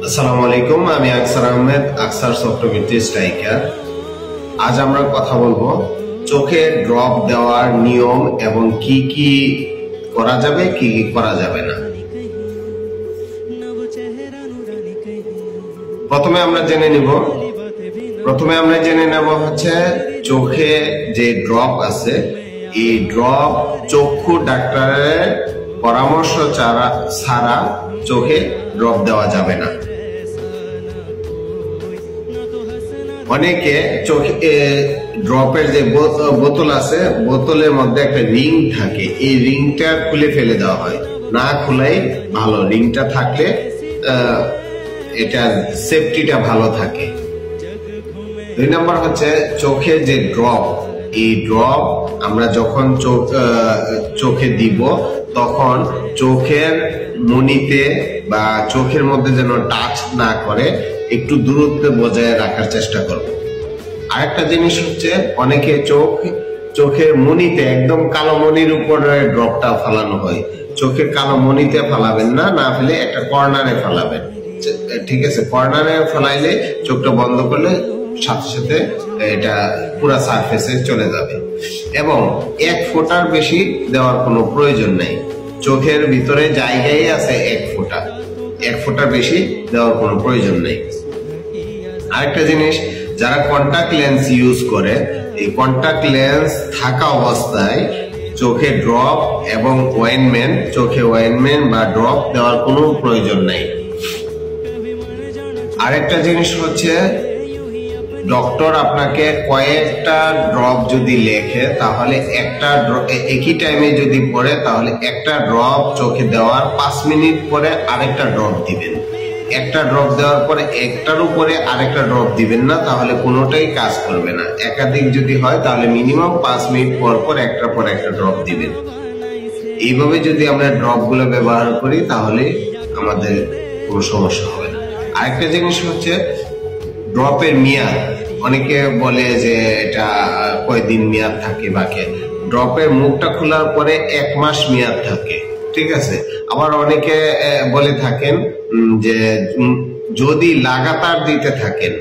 আসসালামু আলাইকুম, আমি আকসার আহমেদ, আকসার চক্রবর্তী স্ট্রাইকার। আজ আমরা কথা বলবো চোখে ড্রপ দেওয়ার নিয়ম এবং কি কি করা যাবে, কি কি করা যাবে না। প্রথমে আমরা জেনে নেব হচ্ছে চোখে যে ড্রপ আছে, এই ড্রপ চক্ষু ডাক্তারের পরামর্শ ছাড়া চোখে ড্রপ দেওয়া যাবে না। অনেকে চোখে ড্রপের যে বোতল আছে, বোতলের মধ্যে একটা রিং থাকে, এই রিংটা খুলে ফেলে দেওয়া হয়। না খোলাই ভালো, রিংটা থাকলে এটার সেফটিটা ভালো থাকে। 2 নম্বর হচ্ছে চোখে যে ড্রপ, এই ড্রপ আমরা যখন চোখে দিব তখন চোখের মনিতে বা চোখের মধ্যে যেন টাচ না করে, একটু দূরত্বে বজায় রাখার চেষ্টা করব। আরেকটা জিনিস হচ্ছে অনেকে চোখের মনিতে একদম কালো মনির উপরে ড্রপটা ফালানো হয়। চোখের কালো মনিতে ফালাবেন না, না ফেলে একটা কর্নারে ফালাবেন। ঠিক আছে, কর্নারে ফেলাইলে চোখটা বন্ধ করলে সাথে সাথে এটা পুরা সারফেসে চলে যাবে। এবং 1 ফোঁটার বেশি দেওয়ার কোনো প্রয়োজন নেই। চোখের ভিতরে জায়গায় আছে 1 ফোঁটার বেশি দেওয়ার কোনো প্রয়োজন নেই। আরেকটা জিনিস, যারা কন্টাক্ট লেন্স ইউজ করে, এই কন্টাক্ট লেন্স থাকা অবস্থায় চোখে ড্রপ এবং চোখে ওয়াইনমেন্ট বা ড্রপ দেওয়ার কোনো প্রয়োজন নেই। আরেকটা জিনিস হচ্ছে ডক্টর আপনাকে কয়েকটা ড্রপ যদি লেখে, তাহলে একই টাইমে যদি পড়ে, তাহলে একটা ড্রপ চোখে দেওয়ার 5 মিনিট পরে আরেকটা ড্রপ দিবেন। একটা ড্রপ দেওয়ার পরে একটার উপরে আরেকটা ড্রপ দিবেন না, তাহলে কোনোটাই কাজ করবে না। একাধিক যদি হয় তাহলে মিনিমাম 5 মিনিট পর পর একটার পর একটা ড্রপ দিবেন। এইভাবে যদি আমরা ড্রপ গুলো ব্যবহার করি তাহলে আমাদের কোনো সমস্যা হবে না। আরেকটা জিনিস হচ্ছে ড্রপের মেয়াদ। অনেকে বলে যে এটা কয়দিন মেয়াদ থাকে, বাকি ড্রপের মুখটা খোলার পরে 1 মাস মেয়াদ থাকে। ঠিক আছে, আবার অনেকে বলে থাকেন যে যদি লাগাতার দিতে থাকেন,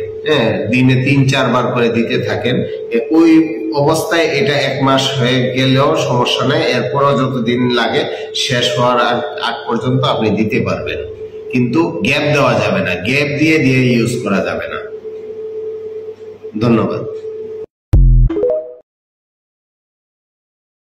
দিনে 3-4 বার করে দিতে থাকেন, ওই অবস্থায় এটা 1 মাস হয়ে গেলেও সমস্যা নাই। এরপরও যতদিন লাগে শেষ হওয়ার আগ পর্যন্ত আপনি দিতে পারবেন, কিন্তু গ্যাপ দেওয়া যাবে না, গ্যাপ দিয়ে ইউজ করা যাবে না। ধন্যবাদ।